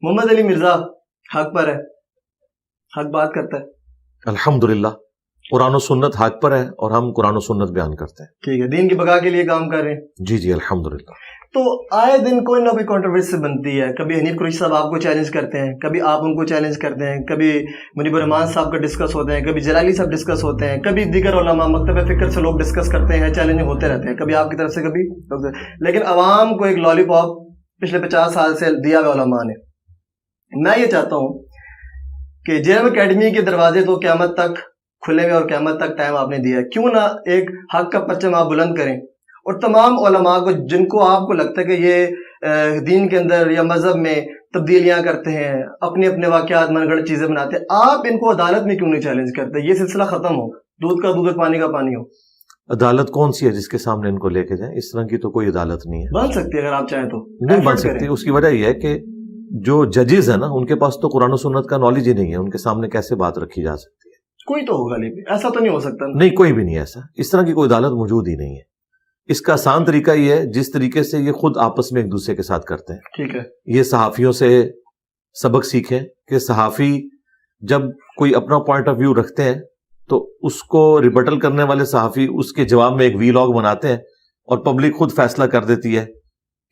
محمد علی مرزا حق پر ہے, حق بات کرتا ہے. الحمدللہ قرآن و سنت حق پر ہے اور ہم قرآن و سنت بیان کرتے ہیں. ٹھیک ہے, دین کی بقا کے لیے کام کر رہے ہیں. جی جی الحمدللہ. تو آئے دن کوئی نہ کوئی کنٹروورسی بنتی ہے. کبھی حنیف قریشی صاحب آپ کو چیلنج کرتے ہیں, کبھی آپ ان کو چیلنج کرتے ہیں, کبھی منیب الرحمان صاحب کا ڈسکس ہوتے ہیں, کبھی جلالی صاحب ڈسکس ہوتے ہیں, کبھی دیگر علماء مکتب فکر سے لوگ ڈسکس کرتے ہیں, چیلنج ہوتے رہتے ہیں, کبھی آپ کی طرف سے کبھی. لیکن عوام کو ایک لالی پاپ پچھلے 50 سال سے دیا ہوا علماء نے. میں یہ چاہتا ہوں کہ جے اکیڈمی کے دروازے تو قیامت تک کھلے ہوئے اور قیامت تک ٹائم آپ نے دیا ہے, کیوں نہ ایک حق کا پرچم آپ بلند کریں اور تمام علماء کو جن کو آپ کو لگتا ہے کہ یہ دین کے اندر یا مذہب میں تبدیلیاں کرتے ہیں, اپنے اپنے واقعات من گڑھ چیزیں بناتے ہیں, آپ ان کو عدالت میں کیوں نہیں چیلنج کرتے؟ یہ سلسلہ ختم ہو, دودھ کا دودھ اور پانی کا پانی ہو. عدالت کون سی ہے جس کے سامنے ان کو لے کے جائیں؟ اس طرح کی تو کوئی عدالت نہیں ہے. بن سکتی ہے اگر آپ چاہیں تو. نہیں بن سکتی. اس کی وجہ یہ ہے کہ جو ججز ہیں نا ان کے پاس تو قرآن و سنت کا نالج ہی نہیں ہے. ان کے سامنے کیسے بات رکھی جا سکتی ہے؟ کوئی تو ہوگا, لیکن ایسا تو نہیں ہو سکتا. نہیں, کوئی بھی نہیں ایسا. اس طرح کی کوئی عدالت موجود ہی نہیں ہے. اس کا آسان طریقہ یہ ہے جس طریقے سے یہ خود آپس میں ایک دوسرے کے ساتھ کرتے ہیں. ٹھیک ہے, یہ صحافیوں سے سبق سیکھیں کہ صحافی جب کوئی اپنا پوائنٹ آف ویو رکھتے ہیں تو اس کو ریبٹل کرنے والے صحافی اس کے جواب میں ایک ویلاگ بناتے ہیں اور پبلک خود فیصلہ کر دیتی ہے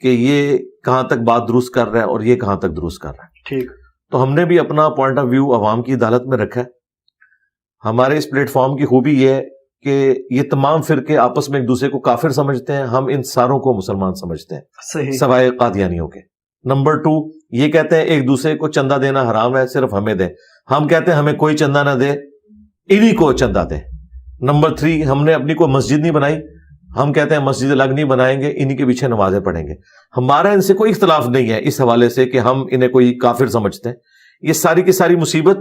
کہ یہ کہاں تک بات درست کر رہا ہے اور یہ کہاں تک درست کر رہا ہے. ٹھیک. تو ہم نے بھی اپنا پوائنٹ آف ویو عوام کی عدالت میں رکھا ہے. ہمارے اس پلیٹ فارم کی خوبی یہ ہے کہ یہ تمام فرقے آپس میں ایک دوسرے کو کافر سمجھتے ہیں, ہم ان ساروں کو مسلمان سمجھتے ہیں, صحیح, سوائے قادیانیوں کے. نمبر 2, یہ کہتے ہیں ایک دوسرے کو چندہ دینا حرام ہے, صرف ہمیں دیں. ہم کہتے ہیں ہمیں کوئی چندہ نہ دے, انہی کو چندہ دیں. نمبر 3, ہم نے اپنی کوئی مسجد نہیں بنائی, ہم کہتے ہیں مسجد الگ نہیں بنائیں گے, انہی کے پیچھے نمازیں پڑھیں گے. ہمارا ان سے کوئی اختلاف نہیں ہے اس حوالے سے کہ ہم انہیں کوئی کافر سمجھتے ہیں. یہ ساری کی ساری مصیبت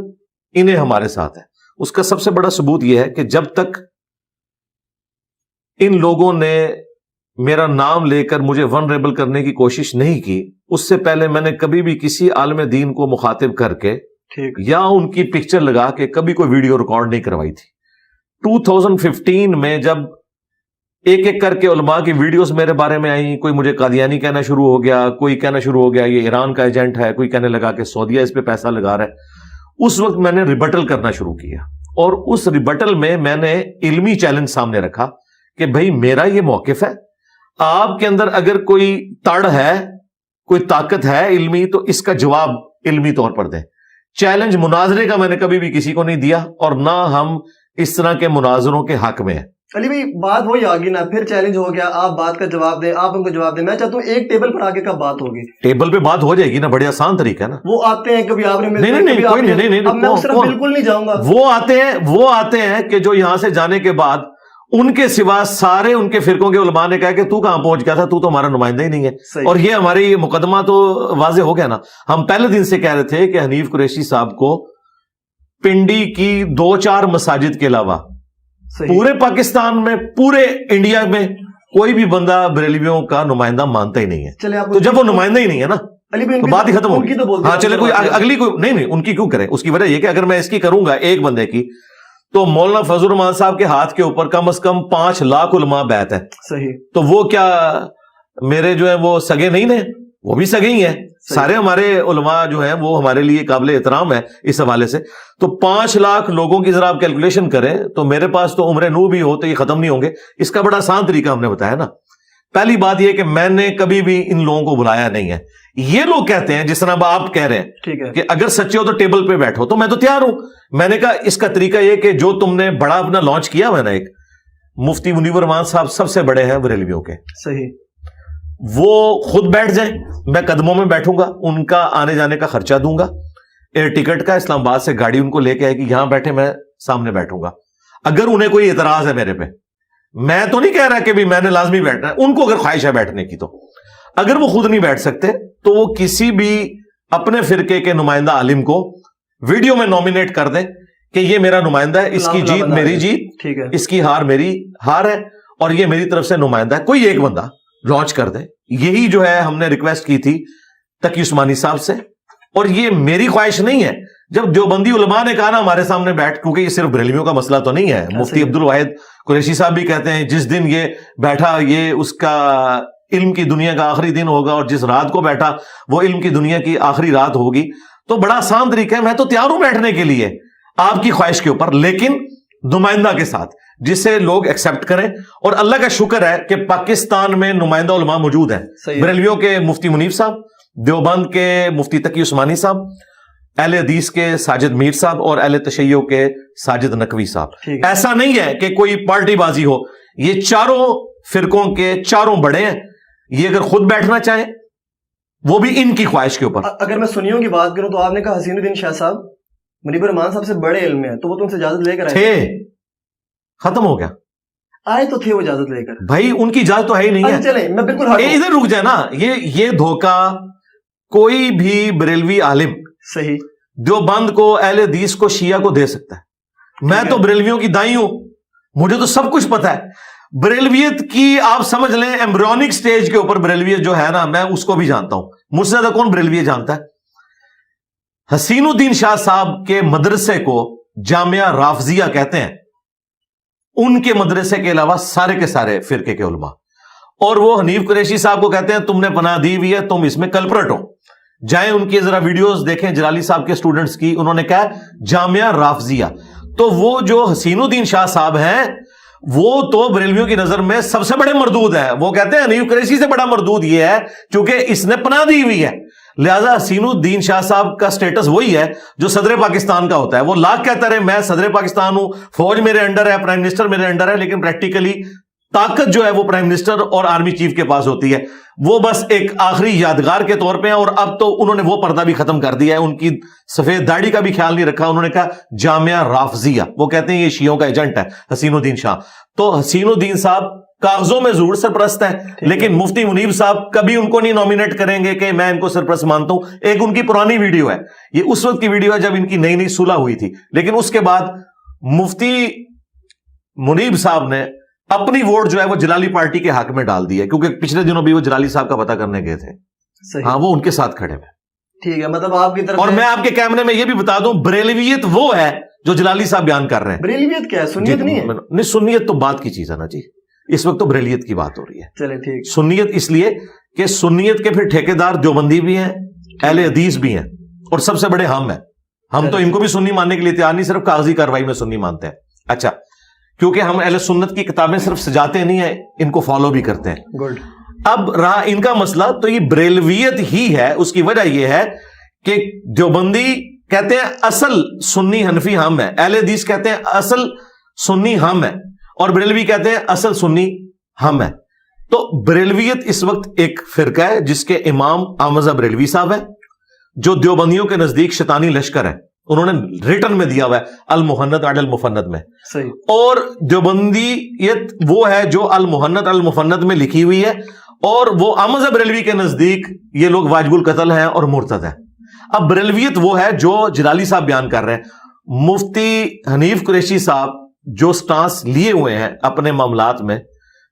انہیں ہمارے ساتھ ہے. اس کا سب سے بڑا ثبوت یہ ہے کہ جب تک ان لوگوں نے میرا نام لے کر مجھے ونریبل کرنے کی کوشش نہیں کی, اس سے پہلے میں نے کبھی بھی کسی عالم دین کو مخاطب کر کے یا ان کی پکچر لگا کے کبھی کوئی ویڈیو ریکارڈ نہیں کروائی تھی. 2015 میں جب ایک ایک کر کے علماء کی ویڈیوز میرے بارے میں آئیں, کوئی مجھے قادیانی کہنا شروع ہو گیا, کوئی کہنا شروع ہو گیا یہ ایران کا ایجنٹ ہے, کوئی کہنے لگا کہ سعودیہ اس پہ پیسہ لگا رہا ہے. اس وقت میں نے ریبٹل کرنا شروع کیا اور اس ریبٹل میں نے علمی چیلنج سامنے رکھا کہ بھئی میرا یہ موقف ہے, آپ کے اندر اگر کوئی تڑ ہے, کوئی طاقت ہے علمی, تو اس کا جواب علمی طور پر دیں. چیلنج مناظرے کا میں نے کبھی بھی کسی کو نہیں دیا اور نہ ہم اس طرح کے مناظروں کے حق میں ہیں. علی بھائی بات وہی آگی نا, پھر چیلنج ہو گیا, آپ بات کا جواب دیں, آپ ان کو جواب دیں. میں چاہتا ہوں ایک ٹیبل پر آگے کب بات ہوگی, ٹیبل پہ بات ہو جائے گی نا, بڑی آسان طریقہ ہے نا. وہ آتے ہیں کبھی آپ نے نہیں, اب میں اس طرف بالکل نہیں جاؤں گا. وہ آتے ہیں کہ جو یہاں سے جانے کے بعد ان کے سوا سارے ان کے فرقوں کے علماء نے کہا کہ تو کہاں پہنچ گیا تھا, تو ہمارا نمائندہ ہی نہیں ہے. اور یہ ہماری مقدمہ تو واضح ہو گیا نا. ہم پہلے دن سے کہہ رہے تھے کہ حنیف قریشی صاحب کو پنڈی کی 2-4 مساجد کے علاوہ پورے پاکستان میں, پورے انڈیا میں کوئی بھی بندہ بریلویوں کا نمائندہ مانتا ہی نہیں ہے. تو جب وہ نمائندہ ہی نہیں ہے نا تو بات ہی ختم ہوگی. ہاں چلے کوئی اگلی کوئی نہیں, ان کی کیوں کریں. اس کی وجہ یہ کہ اگر میں اس کی کروں گا ایک بندے کی, تو مولانا فضل الرحمان صاحب کے ہاتھ کے اوپر کم از کم 5 لاکھ علماء بیعت ہے. صحیح. تو وہ کیا میرے جو ہیں وہ سگے نہیں ہیں؟ وہ بھی سگے ہی ہیں. سارے ہمارے علماء جو ہیں وہ ہمارے لیے قابل احترام ہے اس حوالے سے. تو 5 لاکھ لوگوں کی ذرا آپ کیلکولیشن کریں تو میرے پاس تو عمر نو بھی ہو تو یہ ختم نہیں ہوں گے. اس کا بڑا آسان طریقہ ہم نے بتایا نا. پہلی بات یہ کہ میں نے کبھی بھی ان لوگوں کو بلایا نہیں ہے. یہ لوگ کہتے ہیں جس طرح آپ کہہ رہے ہیں کہ اگر سچے ہو تو ٹیبل پہ بیٹھو, تو میں تو تیار ہوں. میں نے کہا اس کا طریقہ یہ کہ جو تم نے بڑا اپنا لانچ کیا میں نے, ایک مفتی منیب الرحمان صاحب سب سے بڑے ہیں بریلویوں کے, صحیح, وہ خود بیٹھ جائیں, میں قدموں میں بیٹھوں گا, ان کا آنے جانے کا خرچہ دوں گا, ایئر ٹکٹ کا, اسلام آباد سے گاڑی ان کو لے کے آئے کہ یہاں بیٹھے, میں سامنے بیٹھوں گا. اگر انہیں کوئی اعتراض ہے میرے پہ, میں تو نہیں کہہ رہا کہ بھی میں نے لازمی بیٹھنا ہے, ان کو اگر خواہش ہے بیٹھنے کی, تو اگر وہ خود نہیں بیٹھ سکتے تو وہ کسی بھی اپنے فرقے کے نمائندہ عالم کو ویڈیو میں نومینیٹ کر دیں کہ یہ میرا نمائندہ ہے, اس کی جیت میری جیت, اس کی ہار میری ہار ہے, اور یہ میری طرف سے نمائندہ ہے. کوئی ایک بندہ لانچ کر دیں. یہی جو ہے ہم نے ریکویسٹ کی تھی تقی عثمانی صاحب سے, اور یہ میری خواہش نہیں ہے. جب دیوبندی علماء نے کہا نا ہمارے سامنے بیٹھ, کیونکہ یہ صرف بریلویوں کا مسئلہ تو نہیں ہے, مفتی عبد الواحد قریشی صاحب بھی کہتے ہیں جس دن یہ بیٹھا, یہ اس کا علم کی دنیا کا آخری دن ہوگا اور جس رات کو بیٹھا وہ علم کی دنیا کی آخری رات ہوگی. تو بڑا آسان طریقہ ہے, میں تو تیار ہوں بیٹھنے کے لیے آپ کی خواہش کے اوپر, لیکن نمائندہ کے ساتھ جسے لوگ ایکسپٹ کریں. اور اللہ کا شکر ہے کہ پاکستان میں نمائندہ علماء موجود ہیں. بریلویوں کے مفتی منیف صاحب, دیوبند کے مفتی تقی عثمانی صاحب, اہل حدیث کے ساجد میر صاحب اور اہل تشیع کے ساجد نقوی صاحب. ایسا نہیں ہے کہ کوئی پارٹی بازی ہو, یہ چاروں فرقوں کے چاروں بڑے ہیں. یہ اگر خود بیٹھنا چاہیں وہ بھی ان کی خواہش کے اوپر. اگر میں سنیوں کی بات کروں تو آپ نے کہا حسین الدین شاہ صاحب منیب الرحمان صاحب سے بڑے علم میں ہیں, تو وہ تم سے اجازت لے کر آئے تھے, ختم ہو گیا. آئے تو تھے وہ اجازت لے کر. بھائی ان کی اجازت تو ہے ہی نہیں ہے. چلیں میں بالکل ادھر رک جائے نا. یہ دھوکہ کوئی بھی بریلوی عالم صحیح دیوبند کو, اہل حدیث کو, شیعہ کو دے سکتا ہے. میں تو بریلویوں کی دائی ہوں, مجھے تو سب کچھ پتا ہے. بریلویت کی آپ سمجھ لیں ایمبریونک سٹیج کے اوپر بریلویت جو ہے نا, میں اس کو بھی جانتا ہوں. مجھ سے زیادہ کون بریلویت جانتا ہے؟ حسین الدین شاہ صاحب کے مدرسے کو جامعہ رافضیہ کہتے ہیں. ان کے مدرسے کے علاوہ سارے کے سارے فرقے کے علماء, اور وہ حنیف قریشی صاحب کو کہتے ہیں تم نے پناہ دی ہوئی ہے, تم اس میں کلپرٹ ہو. جائیں ان کی ذرا ویڈیوز دیکھیں جلالی صاحب کے سٹوڈنٹس کی, انہوں نے کہا جامعہ رافضیہ. تو وہ جو حسین الدین شاہ صاحب ہیں وہ تو بریلویوں کی نظر میں سب سے بڑے مردود ہیں. وہ کہتے ہیں حنیف قریشی سے بڑا مردود یہ ہے کیونکہ اس نے پناہ دی ہوئی ہے. لہذا حسین الدین شاہ صاحب کا سٹیٹس وہی ہے جو صدر پاکستان کا ہوتا ہے. وہ لاکھ کہتا رہے میں صدر پاکستان ہوں, فوج میرے انڈر ہے, پرائم منسٹر میرے انڈر ہے, لیکن پریکٹیکلی طاقت جو ہے وہ پرائم منسٹر اور آرمی چیف کے پاس ہوتی ہے. وہ بس ایک آخری یادگار کے طور پہ ہیں. اور اب تو انہوں نے وہ پردہ بھی ختم کر دیا ہے, ان کی سفید داڑھی کا بھی خیال نہیں رکھا. انہوں نے کہا جامعہ رافضیہ, وہ کہتے ہیں یہ شیعوں کا ایجنٹ ہے حسین الدین شاہ. تو حسین الدین صاحب کاغذوں میں ضرور سرپرست ہیں, لیکن مفتی منیب صاحب کبھی ان کو نہیں نامینیٹ کریں گے کہ میں ان کو سرپرست مانتا ہوں. ایک ان کی پرانی ویڈیو ہے, یہ اس وقت کی ویڈیو ہے جب ان کی نئی نئی صلح ہوئی تھی, لیکن اس کے بعد مفتی منیب صاحب نے اپنی ووٹ جو ہے وہ جلالی پارٹی کے حق میں ڈال دی ہے, کیونکہ پچھلے دنوں بھی وہ جلالی صاحب کا پتہ کرنے گئے تھے. ہاں وہ ان کے ساتھ کھڑے ہوئے. ٹھیک ہے, مطلب آپ کی طرف. اور میں آپ کے کیمرے میں یہ بھی بتا دوں بریلویت وہ ہے جو جلالی صاحب بیان کر رہے ہیں. بریلویت کیا ہے؟ سنیت نہیں ہے. نہیں, سنیت تو بات کی چیز ہے نا جی, اس وقت تو بریلیت کی بات ہو رہی ہے. چلے ٹھیک. سنیت اس لیے کہ سنیت کے پھر ٹھیکیدار دیوبندی بھی ہیں, اہل حدیث بھی ہیں, اور سب سے بڑے ہم ہیں. ہم تو ان کو بھی سنی ماننے کے لیے تیار نہیں, صرف کاغذی کاروائی میں سنی مانتے ہیں. اچھا, کیونکہ ہم اہل سنت کی کتابیں صرف سجاتے نہیں ہیں, ان کو فالو بھی کرتے ہیں. گڈ. اب رہا ان کا مسئلہ, تو یہ بریلویت ہی ہے. اس کی وجہ یہ ہے کہ دیوبندی کہتے ہیں اصل سنی حنفی ہم ہیں, اہل حدیث کہتے ہیں اصل سنی ہم ہیں, اور بریلوی کہتے ہیں اصل سنی ہم ہیں. تو بریلویت اس وقت ایک فرقہ ہے جس کے امام احمد بریلوی صاحب ہیں, جو دیوبندیوں کے نزدیک شیطانی لشکر ہے. انہوں نے ریٹن میں دیا ہوا ہے المحند علی المفند میں. صحیح. اور دیوبندیت وہ ہے جو المحند علی المفند میں لکھی ہوئی ہے, اور وہ احمد بریلوی کے نزدیک یہ لوگ واجب القتل ہیں اور مرتد ہیں. اب بریلویت وہ ہے جو جلالی صاحب بیان کر رہے ہیں. مفتی حنیف قریشی صاحب جو سٹانس لیے ہوئے ہیں اپنے معاملات میں,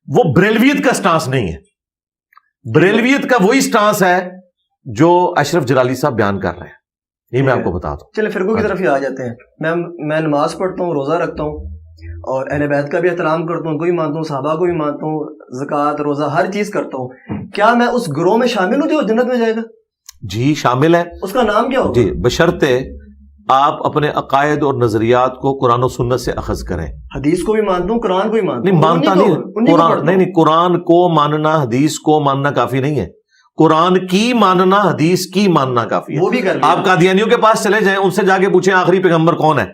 وہ بریلویت کا سٹانس نہیں ہے. بریلویت کا وہی سٹانس ہے جو اشرف جلالی صاحب بیان کر رہے ہیں. یہ میں آپ کو بتا دوں. چلے فرقوں کی طرف ہی آ جاتے ہیں. میں نماز پڑھتا ہوں, روزہ رکھتا ہوں, اور اہل بیت کا بھی احترام کرتا ہوں, ان کو بھی مانتا ہوں, صحابہ کو بھی مانتا ہوں, زکوٰۃ روزہ ہر چیز کرتا ہوں. کیا میں اس گروہ میں شامل ہوں جو جنت میں جائے گا؟ جی شامل ہے. اس کا نام کیا ہوگا؟ جی بشرطے آپ اپنے عقائد اور نظریات کو قرآن و سنت سے اخذ کریں. حدیث کو بھی مانتا ہوں, قرآن کو بھی مانتا ہوں. نہیں مانتا نہیں, قرآن نہیں, قرآن کو ماننا حدیث کو ماننا کافی نہیں ہے. قرآن کی ماننا حدیث کی ماننا کافی ہے. وہ بھی کر آپ قادیانیوں کے پاس چلے جائیں, ان سے جا کے پوچھیں آخری پیغمبر کون ہے,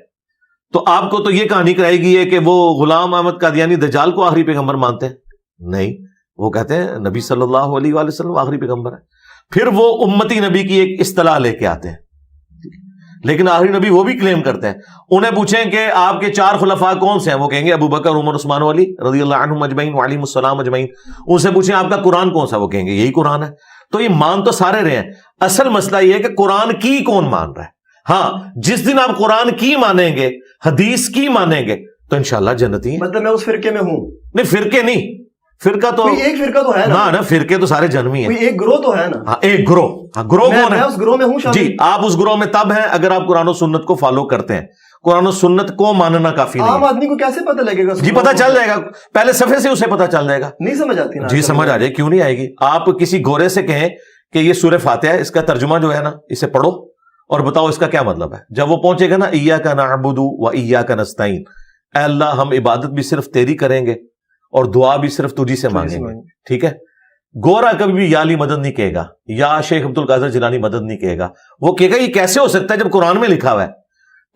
تو آپ کو تو یہ کہانی کرائے گی ہے کہ وہ غلام احمد قادیانی دجال کو آخری پیغمبر مانتے ہیں. نہیں, وہ کہتے ہیں نبی صلی اللہ علیہ وآلہ وسلم آخری پیغمبر ہے. پھر وہ امتی نبی کی ایک اصطلاح لے کے آتے ہیں, لیکن آخری نبی وہ بھی کلیم کرتے ہیں. انہیں پوچھیں کہ آپ کے 4 خلفاء کون سے ہیں, وہ کہیں گے ابو بکر, عمر, عثمان و علی رضی اللہ عنہم اجمعین وعلیہم السلام اجمعین. ان سے پوچھیں آپ کا قرآن کون سا, وہ کہیں گے یہی قرآن ہے. تو یہ مان تو سارے رہے ہیں. اصل مسئلہ یہ ہے کہ قرآن کی کون مان رہا ہے. ہاں جس دن آپ قرآن کی مانیں گے, حدیث کی مانیں گے, تو انشاءاللہ جنتی ہیں. مطلب میں اس فرقے میں ہوں؟ نہیں فرقے نہیں, فرقہ تو ایک فرقہ تو ہے نا, فرقے تو سارے جنمی ہیں. ایک گروہ تو ہے نا. ہاں ایک گروہ. ہاں گروہ کون ہے؟ میں اس گروہ میں ہوں. جی آپ اس گروہ میں تب ہیں اگر آپ قرآن و سنت کو فالو کرتے ہیں. قرآن و سنت کو ماننا کافی نہیں عام ہے. آدمی کو کیسے پتہ لگے گا؟ جی پتہ چل جائے گا، پہلے صفحے سے اسے پتہ چل جائے گا. نہیں سمجھ آتی نا؟ جی سمجھ آ جائے، کیوں نہیں آئے گی؟ آپ کسی گورے سے کہیں کہ یہ سورہ فاتحہ ہے، اس کا ترجمہ جو ہے نا اسے پڑھو اور بتاؤ اس کا کیا مطلب ہے. جب وہ پہنچے گا نا ایاک نعبد و ایاک نستعین، اے اللہ ہم عبادت بھی صرف تیری کریں گے اور دعا بھی صرف تجھی سے مانگیں گے. ٹھیک ہے، گورا کبھی بھی یا علی مدد نہیں کہے گا، یا شیخ عبد القادر جیلانی مدد نہیں کہے گا. وہ کہے گا یہ کیسے ہو سکتا ہے جب قرآن میں لکھا ہوا ہے؟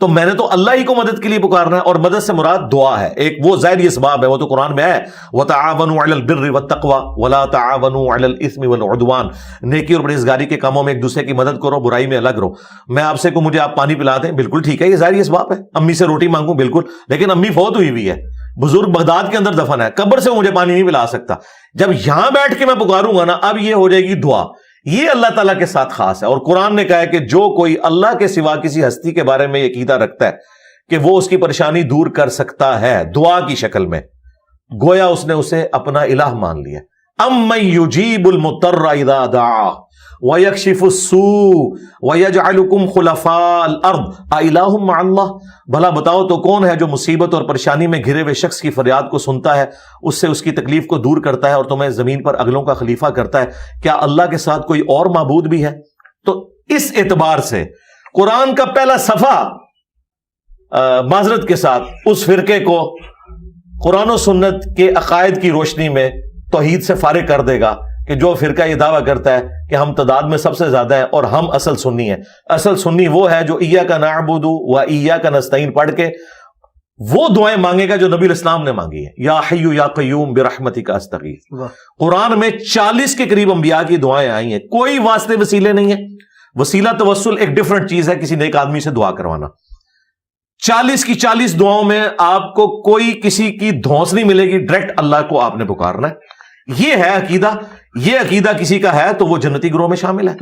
تو میں نے تو اللہ ہی کو مدد کے لیے پکارنا ہے، اور مدد سے مراد دعا ہے. ایک وہ ظاہری اسباب ہے، وہ تو قرآن میں ہے، وَتَعَاوَنُوا عَلَى الْبِرِّ وَالتَّقْوَى وَلَا تَعَاوَنُوا عَلَى الْإِثْمِ وَالْعُدْوَانِ. نیکی اور پرہیزگاری کے کاموں میں ایک دوسرے کی مدد کرو، برائی میں الگ رہو. میں آپ سے مجھے آپ پانی پلا دیں، بالکل ٹھیک ہے، یہ ظاہری اسباب ہے. امی سے روٹی مانگوں، بالکل، لیکن امی فوت ہوئی ہوئی ہے، بزرگ بغداد کے اندر دفن ہے، قبر سے وہ مجھے پانی نہیں پلا سکتا. جب یہاں بیٹھ کے میں پکاروں گا نا، اب یہ ہو جائے گی دعا. یہ اللہ تعالیٰ کے ساتھ خاص ہے. اور قرآن نے کہا ہے کہ جو کوئی اللہ کے سوا کسی ہستی کے بارے میں عقیدہ رکھتا ہے کہ وہ اس کی پریشانی دور کر سکتا ہے دعا کی شکل میں، گویا اس نے اسے اپنا الہ مان لیا. امن یجیب المضطر اذا دعا ویکشف السوء ویجعلکم خلفاء الارض االہ مع اللہ. بھلا بتاؤ تو کون ہے جو مصیبت اور پریشانی میں گھرے ہوئے شخص کی فریاد کو سنتا ہے، اس سے اس کی تکلیف کو دور کرتا ہے اور تمہیں زمین پر اگلوں کا خلیفہ کرتا ہے؟ کیا اللہ کے ساتھ کوئی اور معبود بھی ہے؟ تو اس اعتبار سے قرآن کا پہلا صفحہ معذرت کے ساتھ اس فرقے کو قرآن و سنت کے عقائد کی روشنی میں توحید سے فارغ کر دے گا کہ جو فرقہ یہ دعویٰ کرتا ہے کہ ہم تعداد میں سب سے زیادہ ہیں اور ہم اصل سنی ہیں. اصل سنی وہ ہے جو ایاک نعبد و ایاک نستعین پڑھ کے وہ دعائیں مانگے گا جو نبی الاسلام نے مانگی ہے. یا حی یا قیوم برحمتک استغیث. قرآن میں 40 کے قریب انبیاء کی دعائیں آئی ہیں، کوئی واسطے وسیلے نہیں ہیں. وسیلہ توسل ایک ڈیفرنٹ چیز ہے، کسی نیک آدمی سے دعا کروانا. 40 کی 40 دعاؤں میں آپ کو کوئی کسی کی دھونس نہیں ملے گی، ڈائریکٹ اللہ کو آپ نے پکارنا ہے. یہ ہے عقیدہ. یہ عقیدہ کسی کا ہے تو وہ جنتی گروہ میں شامل ہے.